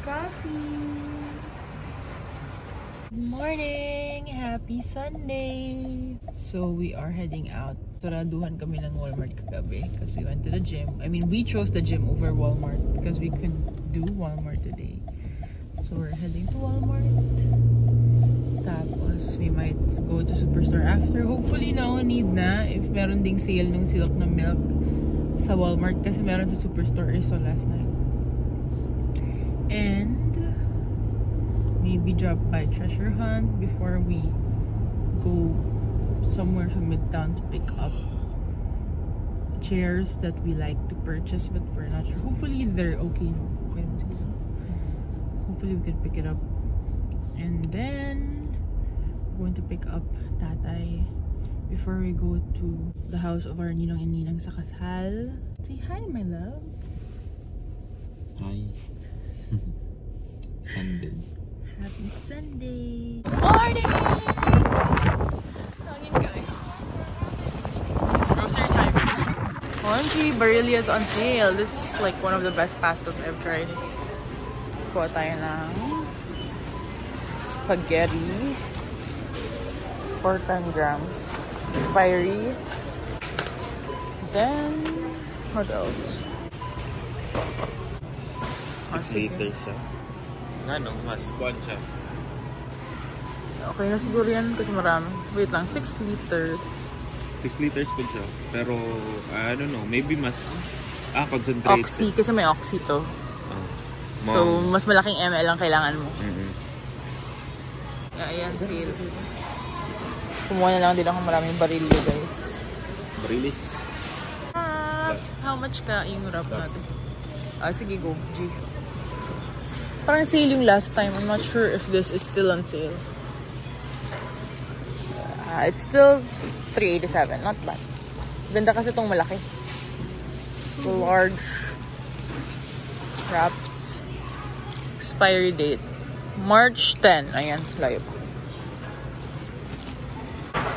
coffee. Good morning! Happy Sunday! So we are heading out. Saraduhan kami ng Walmart kagabi because we went to the gym. I mean, we chose the gym over Walmart because we couldn't do Walmart today. So we're heading to Walmart. Tapos we might go to Superstore after. Hopefully no need na if meron ding sale ng silk na milk sa Walmart kasi meron sa Superstore so last night. And maybe drop by Treasure Hunt before we go somewhere to Midtown to pick up chairs that we like to purchase but we're not sure. Hopefully they're okay. Hopefully we can pick it up. And then we're going to pick up Tatay before we go to the house of our ninong and ninang sa kasal. Say hi, my love. Hi. Sunday. Happy Sunday. Morning! Hangin guys. Grocery time. OMG, Barilla is on sale. This is like one of the best pastas I've tried. Kuha tayo ng spaghetti. 410 grams. Expiry. Then, what else? 6 liters siya. Ano, mas squad siya. Okay na siguro yan kasi marami. Wait lang, 6 liters. 6 liters po siya. Pero, I don't know, maybe mas concentrated. Oxy, kasi may oxy to. So, mas malaking ml ang kailangan mo. Ayan, sale. Kumuha na lang din ako maraming barilyo, guys. Barilis. How much ka yung wrap natin? Sige, go. G. Parang sale yung last time. I'm not sure if this is still on sale. It's still $3.87. Not bad. Ganda kasi itong malaki. Large wraps. Expiry date. March 10. Ayan, layo pa.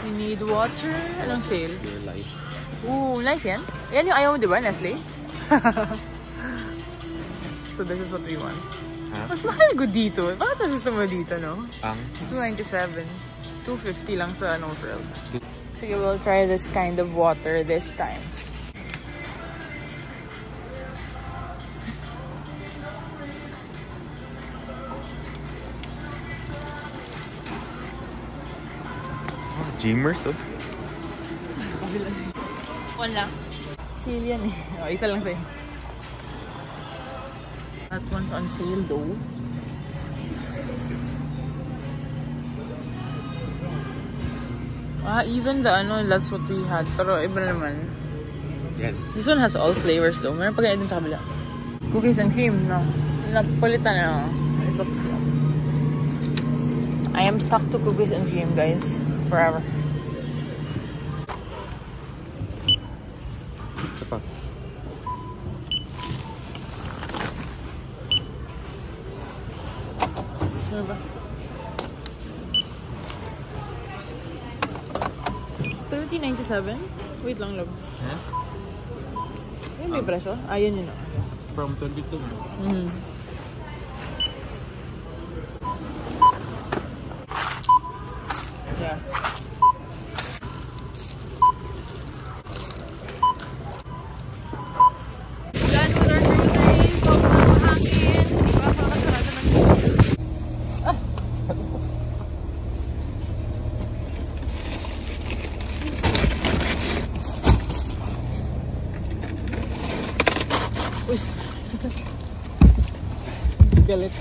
You need water. Anong sale? Your life. Ooh, nice yan. Yan yung ayaw mo, diba, Nestle? So this is what we want. Huh? Mas mahal ko dito. Bakit nasa mo dito, no? Ang? It's $2.97. $2.50 lang sa No Frills. Sige, we'll try this kind of water this time. Gymmers, oh. One lang. Sale yan eh. Oh, isa lang sa'yo. That one's on sale though. Even the ano, that's what we had. Pero iba naman. Yan. This one has all flavors though. Meron pa ganyan din sa kabila. Cookies and cream, no? Napulitan na. It's okay. I am stuck to cookies and cream, guys. Forever. Ito pa. Ano ba? It's $30.97? Wait lang, love. Huh? Ay, may presyo? Ayan yun. From 22. Yeah. Done with our groceries. Sobrang hangin. Baka kasarado ng Uy. Galit.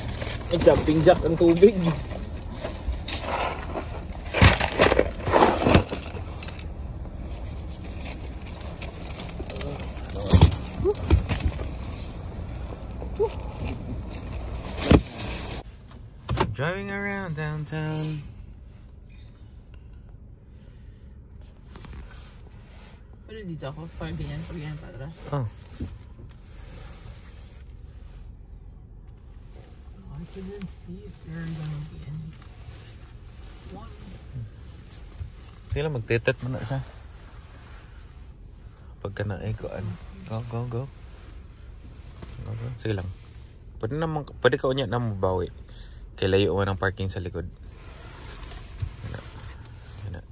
Jumping jack ang tubig. Driving around downtown. Pero dito ako, pag ganyan pa atras. Oh. I couldn't see if there are gonna be any. One. Sige lang, magtetet mo na siya. Pagka na-echoan. Go. Sige lang. Pwede ka unya na mabawi. Kay layo man ang parking sa likod. Yan.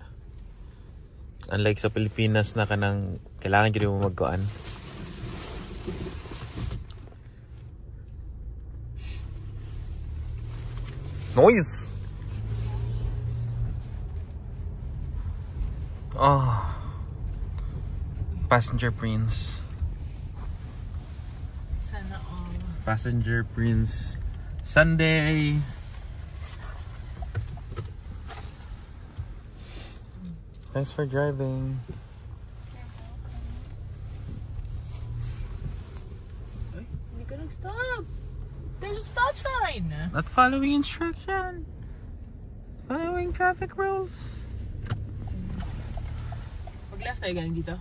Unlike sa Pilipinas na kanang kailangan dyan mo magkuan. Noise! Oh. Passenger Prince. Sana all. Passenger Prince. Sunday. Thanks for driving. Ay, hindi ka nag-stop. There's a stop sign. Not following instruction. Following traffic rules. Mag-left tayo galing dito.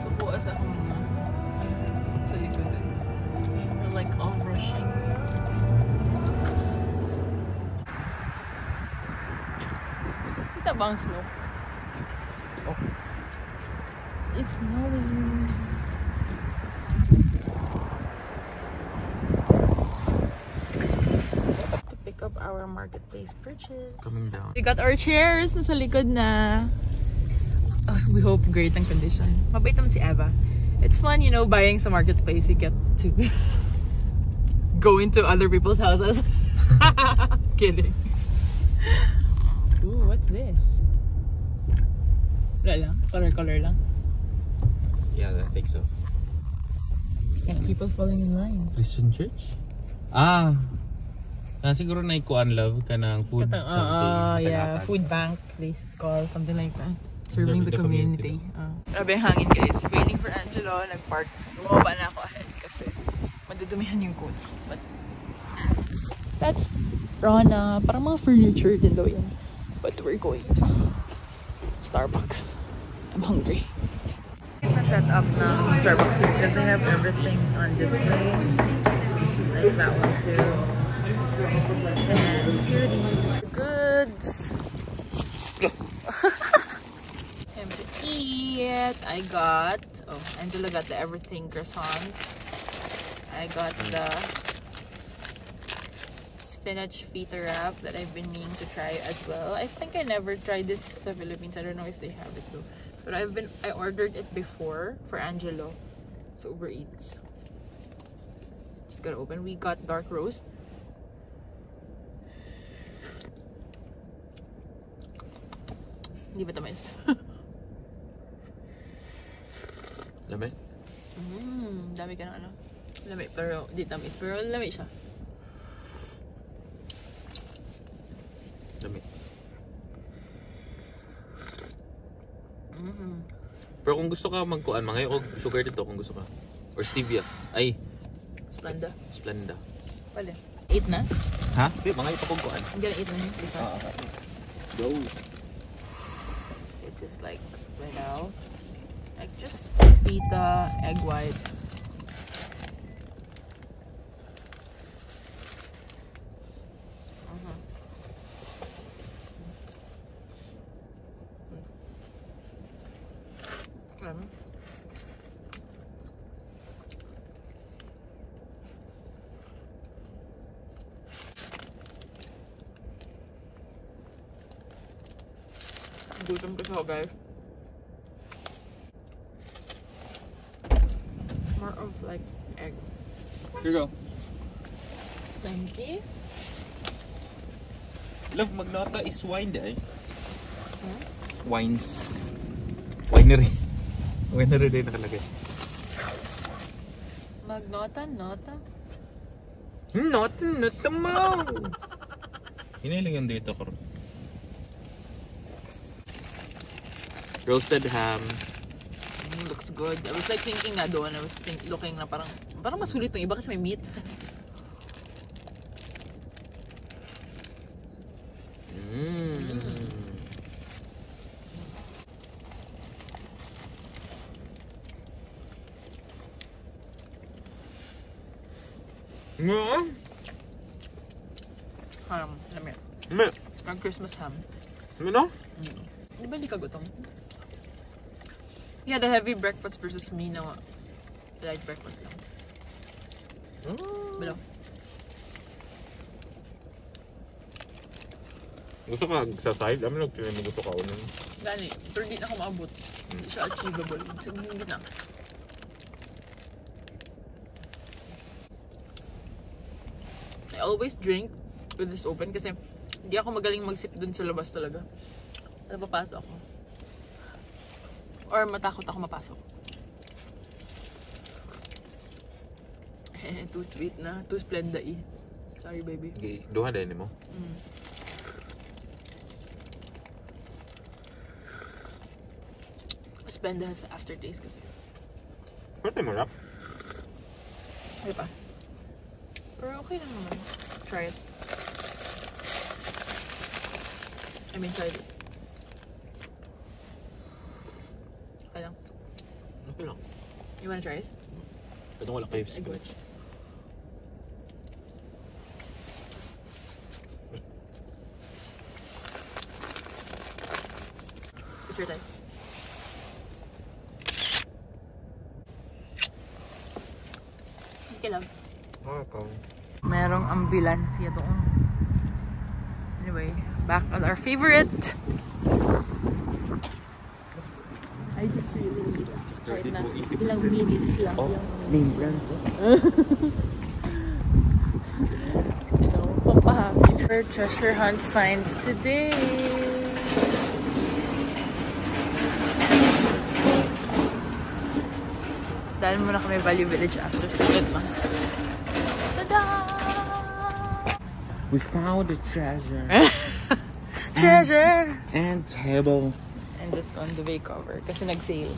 So, bukas akong sa likod. We're like all rushing. Kita ba ang snow? Oh. It's snowing. To pick up our marketplace purchase. Coming down. We got our chairs. Nasa likod na. Oh, we hope great ang condition. Mabait naman si Eva. It's fun, you know, buying sa marketplace. You get to go into other people's houses. Kidding. Ooh, what's this? Wala lang. Color lang. Yeah, I think so. People falling in line. Christian Church? Siguro na ikuan love ka ng food something. Yeah, food bank they call something like that. Serving the community. community. Grabe ang hangin guys. Waiting for Angelo. Nag-park. Bumaba na ako ahead kasi madudumihan yung coat. But that's Rana. Parang mga furniture din daw yan. But we're going to Starbucks. I'm hungry. Set up ng Starbucks because they have everything on display. Like that one too. And goods. Time to eat. I got, Angela got the everything croissant. I got the spinach feta wrap that I've been meaning to try as well. I think I never tried this sa Philippines. I don't know if they have it though. But I ordered it before for Angelo. So Uber Eats. Just gotta open. We got dark roast. Hindi ba tamis? Lami? Dami ka ng ano. Lami, pero di tamis. Pero lami siya. Lami. Pero kung gusto ka magkuan, mga o sugar dito kung gusto ka. Or stevia. Ay. Splenda. Splenda. Pwede. 8 na? Ha? Mga ito kung kuan. I'm gonna eat na this one. Go. This is like right now. Like just pita, egg white. Gutom kasi ako guys. More of like egg. Here you go. Plenty. Love, Magnata is wine day. Wines. Winery. Winery din nakalagay. Magnata? Nota mo! Hiniling yung dito ko. Roasted ham. Looks good. I was like thinking nga doon. I was looking na parang mas sulit itong iba kasi may meat. Ham. Lami. Ang Christmas ham. Ano? Di ba hindi ka gutom? Yeah, the heavy breakfast versus me na light breakfast lang. Below. Gusto ka sa side? Ano lang mo gusto ka unan? Gani, pero di na ako maabot. Hindi siya achievable. Sige, hindi na. I always drink with this open kasi hindi ako magaling mag-sip dun sa labas talaga. Napapasok ako. Or matakot ako mapasok. Too sweet na. Too splenda eh. Sorry, baby. Okay, duha din mo. Splenda has aftertaste kasi. Pwede mo rap? Di ba? Pero okay lang naman. Try it. I mean, try it. Okay lang. Okay lang. You wanna try it? Ito wala kayo scratch. It's your time. Okay lang. Okay. Merong ambulansya doon. Anyway, back on our favorite. I just really need right na ilang minutes lang. Oh, name brand. You know, pampahappy. Our treasure hunt finds today. Dahil muna kami Value Village after sulit man. Tada! We found a treasure. Treasure! And table. And this one, the bay cover. Kasi nag-sale.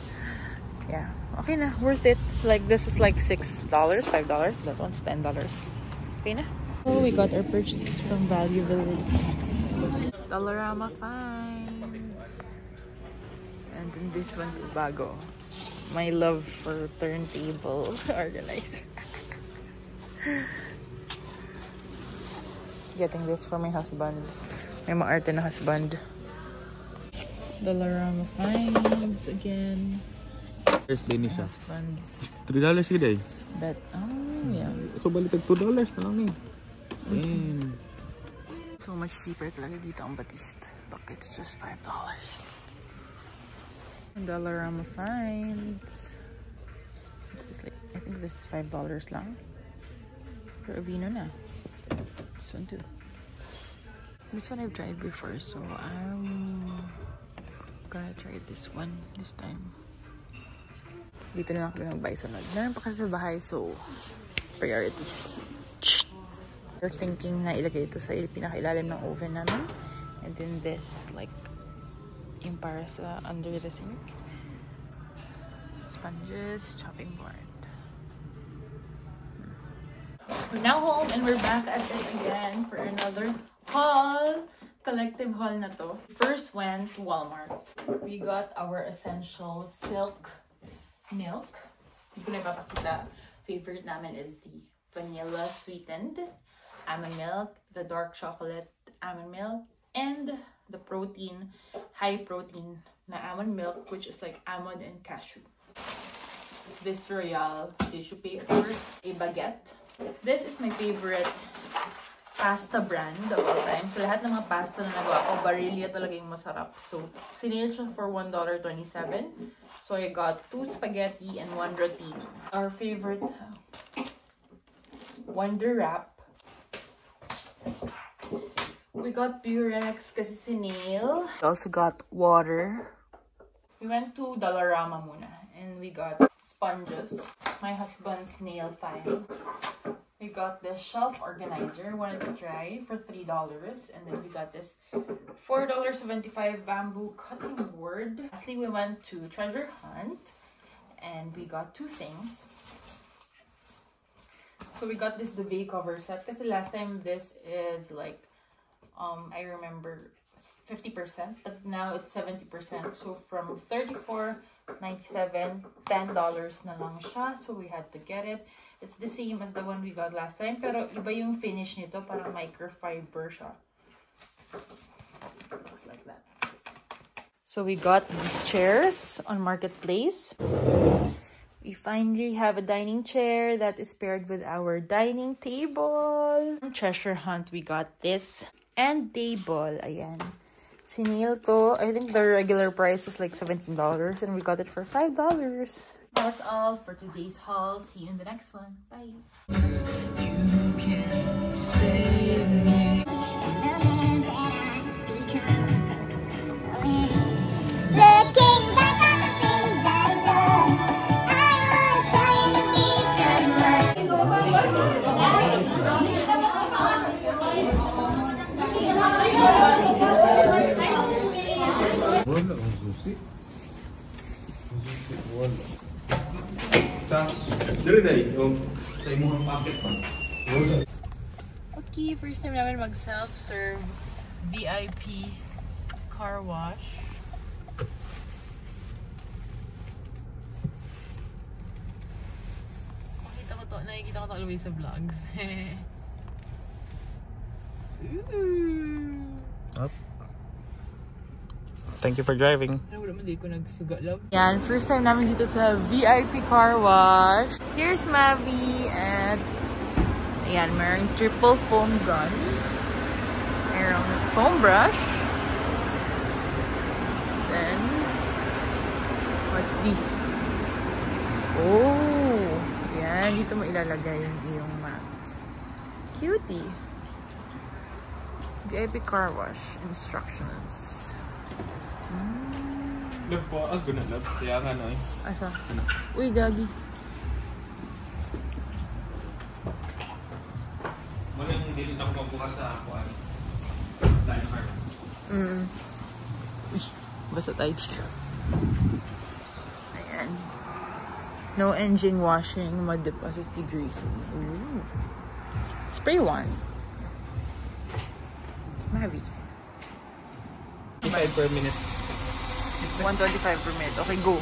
Yeah. Okay na. Worth it. Like, this is like $6, $5. That one's $10. Okay na. So, we got our purchases from Value Village. Dollarama finds. And then this one, bago. My love for turntable organizer. Getting this for my husband. May maarte na husband. Dollarama finds again. There's din siya. Husbands. $3 sila eh. That, oh yeah. So balitag $2 na lang eh. So much cheaper talaga dito ang Batiste. Look, it's just $5. Dollarama finds. What's this like? I think this is $5 lang. For Avino na. This one too. This one I've tried before, so I'm gonna try this one this time. Dito na lang kami mag-buy sunod. Meron pa kasi sa bahay, so priorities. We're thinking na ilagay ito sa pinakailalim ng oven namin. And then this, like, yung para sa under the sink. Sponges, chopping board. We're now home and we're back at it again for another haul. Collective haul na to. First went to Walmart. We got our essential silk milk. Hindi ko na ipapakita. Favorite namin is the vanilla sweetened almond milk, the dark chocolate almond milk, and the protein, high protein na almond milk, which is like almond and cashew. This Royal tissue paper, a baguette. This is my favorite pasta brand of all time. Sa lahat ng mga pasta na nagawa ko, Barilla talaga yung masarap. So, sinale siya for $1.27. So, I got 2 spaghetti and 1 rotini. Our favorite Wonder Wrap. We got Purex kasi sinale. We also got water. We went to Dollarama muna. And we got sponges. My husband's nail file. We got this shelf organizer. Wanted to try for $3. And then we got this $4.75 bamboo cutting board. Lastly, we went to Treasure Hunt. And we got 2 things. So we got this duvet cover set. Kasi last time this is like, I remember 50%. But now it's 70%. So from $34.97, $10 na lang siya. So we had to get it. It's the same as the one we got last time. Pero iba yung finish nito. Parang microfiber siya. Looks like that. So we got these chairs on Marketplace. We finally have a dining chair that is paired with our dining table. Treasure hunt, we got this. And table, ayan. Sinil to. I think the regular price was like $17 and we got it for $5. That's all for today's haul. See you in the next one. Bye. You can save me. Wala, ang susi. Ang susi, wala. Dali na yung sa imong packet pa. Okay, first time namin mag-self-serve VIP car wash. Nakikita ko to always sa vlogs. Up. Thank you for driving. Wala man, di ko nagsuga, love. Yan, first time namin dito sa VIP car wash. Here's Mavi at ayan, mayroong triple foam gun. Mayroong foam brush. Then, what's this? Oh! Yan, dito mo ilalagay yung iyong max. Cutie! VIP car wash instructions. Love po, guna love. Siya nga no eh. Asa? Ano? Uy, gagi. Muna yung hindi na ako mabukas sa kuan. Dahil na card. Uy, basta tayo dito. Ayan. No engine washing, mud deposits, degreasing. Ooh. Spray one. Mavi. 5 per minute. 125 per minute. Okay, go.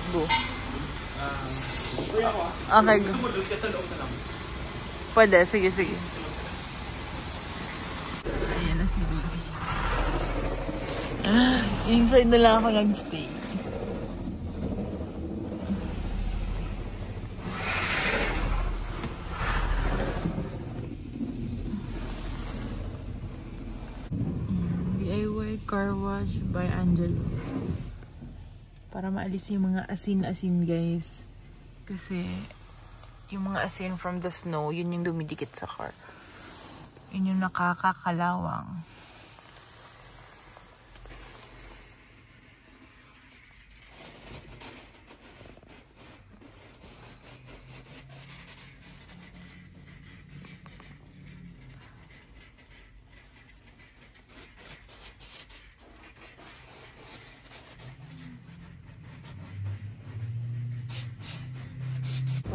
Spray ako Okay, go. Doon ka sa loob na lang. Pwede, sige. Ayan na si Bibi. Inside na lang ako nag-stay. DIY car wash by Angelo. Para maalis yung mga asin-asin, guys. Kasi yung mga asin from the snow, yun yung dumidikit sa car. Yun yung nakakakalawang.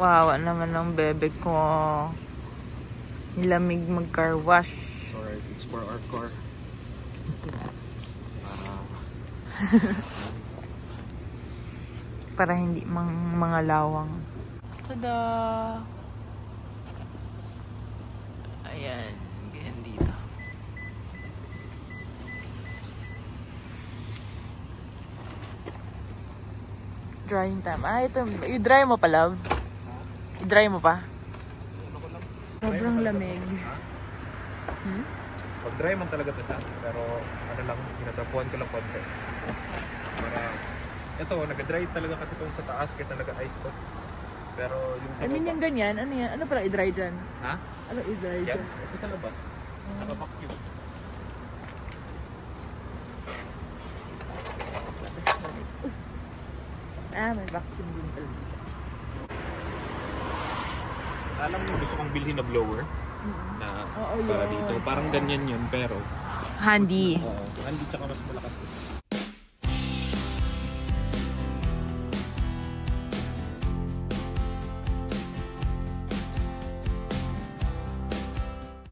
Wow, naman ng bebe ko. Nilamig mag-car wash. Sorry, it's for our car. Para hindi mga lawang. Tada! Ayan, ganyan dito. Drying time. Ito, i-dry mo pa, love? I-dry mo pa? Sobrang lamig. Pag-dry man talaga ito siya. Pero ano lang, pinatapuan ko lang konti. Para, ito, nag-dry talaga kasi itong sa taas kahit na nag-ice to. Pero yung sa yung ganyan, ano yan? Ano pala i-dry dyan? Ha? Ano i-dry Yan, dyan? ito sa labas. Naka-vacuum. May vacuum din pala. Alam mo, gusto kong bilhin na blower. Na para dito. Parang ganyan yun, pero handy. hindi tsaka mas malakas.